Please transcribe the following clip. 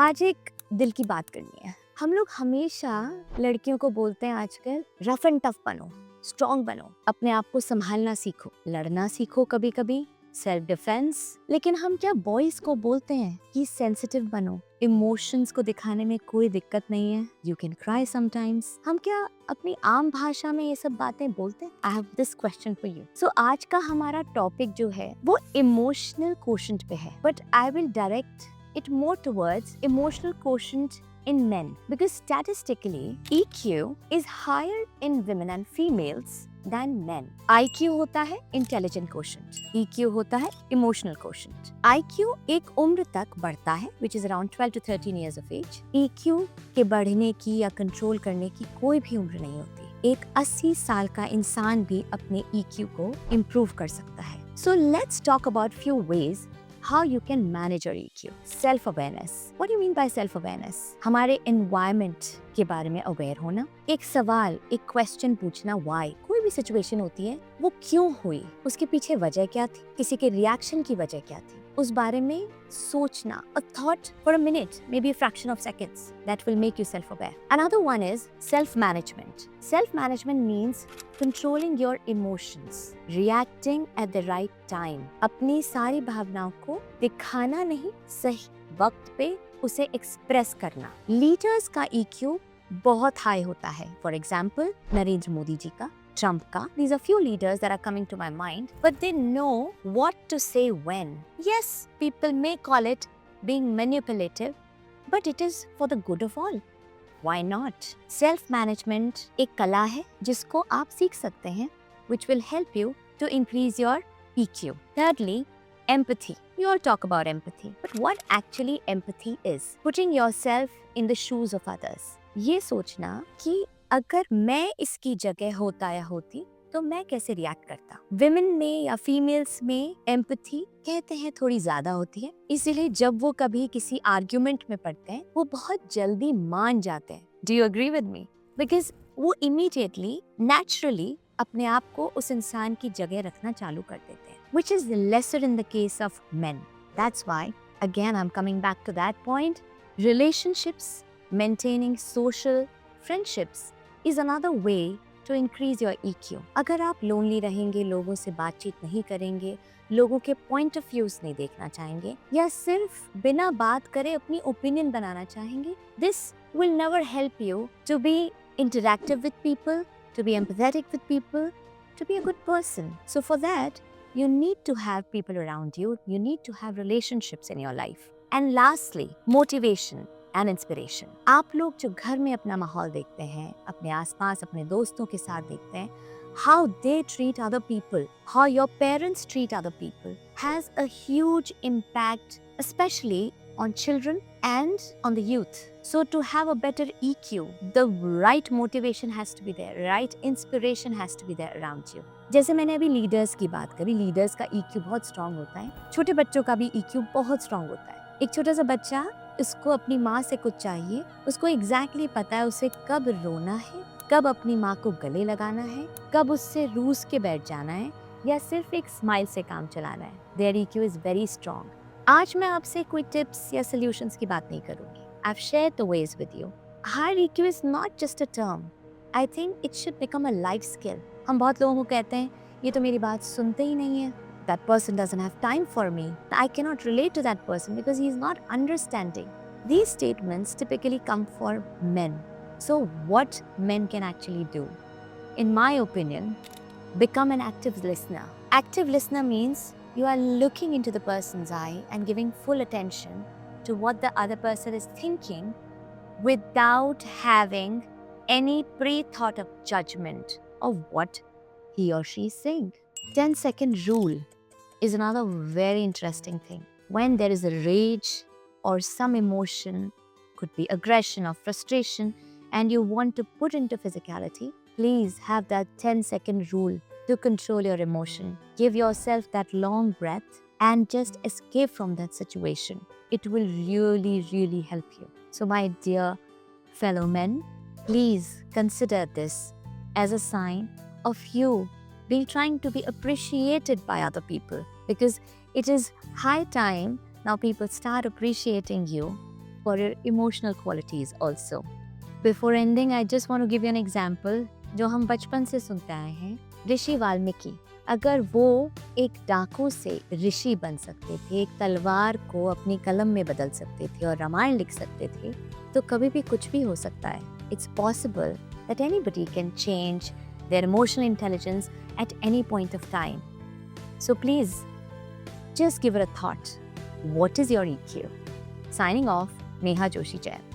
आज एक दिल की बात करनी है। हम लोग हमेशा लड़कियों को बोलते हैं आजकल रफ एंड टफ बनो, स्ट्रॉन्ग बनो, अपने आप को संभालना सीखो, लड़ना सीखो, कभी कभी सेल्फ डिफेंस। लेकिन हम क्या बॉयज को बोलते हैं कि सेंसिटिव बनो, इमोशंस को दिखाने में कोई दिक्कत नहीं है, यू कैन क्राई समटाइम्स। हम क्या अपनी आम भाषा में ये सब बातें बोलते हैं? I have this question for you. So आज का हमारा टॉपिक जो है वो इमोशनल क्वोशंट पे है, but I will direct it more towards emotional quotient in men, because statistically EQ is higher in women and females than men. IQ होता है intelligent quotient, EQ होता है emotional quotient. IQ एक उम्र तक बढ़ता है which is around 12 to 13 years of age. EQ के बढ़ने की या कंट्रोल करने की कोई भी उम्र नहीं होती। एक 80 साल का इंसान भी अपने EQ को improve कर सकता है। So let's talk about few ways how you can manage your EQ. Self-awareness. What do you mean by self-awareness? हमारे environment के बारे में aware होना, एक सवाल, एक question पूछना, why? कोई भी situation होती है, वो क्यों हुई? उसके पीछे वजह क्या थी? किसी के reaction की वजह क्या थी? उस बारे में सोचना, a thought for a minute, maybe a fraction of seconds, that will make you self-aware. Another one is self-management. Self-management means controlling your emotions, reacting at the right time. अपनी सारी भावनाओं को दिखाना नहीं, सही वक्त पे उसे एक्सप्रेस करना। लीडर्स का EQ बहुत हाई होता है। फॉर एग्जाम्पल नरेंद्र मोदी जी का, Trump ka. These are few leaders that are coming to my mind, but they know what to say when. Yes, people may call it being manipulative, but it is for the good of all. Why not? Self-management एक कला है जिसको आप सीख सकते हैं, which will help you to increase your EQ. Thirdly, empathy. We all talk about empathy, but what actually empathy is? Putting yourself in the shoes of others. ये सोचना कि अगर मैं इसकी जगह होता या होती तो मैं कैसे रिएक्ट करता। विमेन में या फीमेल्स में एम्पैथी कहते हैं थोड़ी ज्यादा होती है, इसीलिए जब वो कभी किसी आर्ग्यूमेंट में पड़ते हैं वो बहुत जल्दी मान जाते हैं। Do you agree with me? Because वो इमीडिएटली नेचुरली अपने आप को उस इंसान की जगह रखना चालू कर देते हैं, which is lesser in the case of men. That's why, again, I'm coming back to that point. Relationships, maintaining social friendships is another way to increase your EQ. अगर आप lonely रहेंगे, लोगों से बातचीत नहीं करेंगे, लोगों के point of views नहीं देखना चाहेंगे, या सिर्फ बिना बात करे अपनी opinion बनाना चाहेंगे, this will never help you to be interactive with people, to be empathetic with people, to be a good person. So for that, you need to have people around you. You need to have relationships in your life. And lastly, motivation and inspiration. आप लोग जो घर में अपना माहौल देखते हैं, अपने आसपास अपने दोस्तों के साथ देखते हैं, how they treat other people, how your parents treat other people has a huge impact, especially on children and on the youth. So to have a better EQ, the right motivation has to be there, right inspiration has to be there around you. जैसे मैंने अभी leaders की बात करी, leaders का EQ बहुत strong होता है, छोटे बच्चों का भी EQ बहुत स्ट्रांग होता है। एक छोटा सा बच्चा, उसको अपनी माँ से कुछ चाहिए, उसको एग्जैक्टली पता है उसे कब रोना है, कब अपनी माँ को गले लगाना है, कब उससे रूस के बैठ जाना है, या सिर्फ एक स्माइल से काम चलाना है। Their EQ is very strong. आज मैं आपसे कोई टिप्स या सॉल्यूशंस की बात नहीं करूँगी। I've shared the ways with you. High EQ is not just a term. I think it should become a life skill. हम बहुत लोगों को कहते हैं, ये तो मेरी बात सुनते ही नहीं है, that person doesn't have time for me, I cannot relate to that person because he is not understanding. These statements typically come for men. So what men can actually do? In my opinion, become an active listener. Active listener means you are looking into the person's eye and giving full attention to what the other person is thinking without having any pre-thought of judgment of what he or she is saying. 10-second rule is another very interesting thing. When there is a rage or some emotion, could be aggression or frustration, and you want to put into physicality, please have that 10-second rule to control your emotion. Give yourself that long breath and just escape from that situation. It will really, really help you. So my dear fellow men, please consider this as a sign of you being trying to be appreciated by other people, because it is high time now people start appreciating you for your emotional qualities also. Before ending, I just want to give you an example जो हम बचपन से सुनते आए हैं, ऋषि वाल्मीकि। अगर वो एक डाकू से ऋषि बन सकते थे, एक तलवार को अपनी कलम में बदल सकते थे और रामायण लिख सकते थे, तो कभी भी कुछ भी हो सकता है। It's possible that anybody can change their emotional intelligence at any point of time. So please, just give it a thought. What is your EQ? Signing off, Neha Joshi Jain.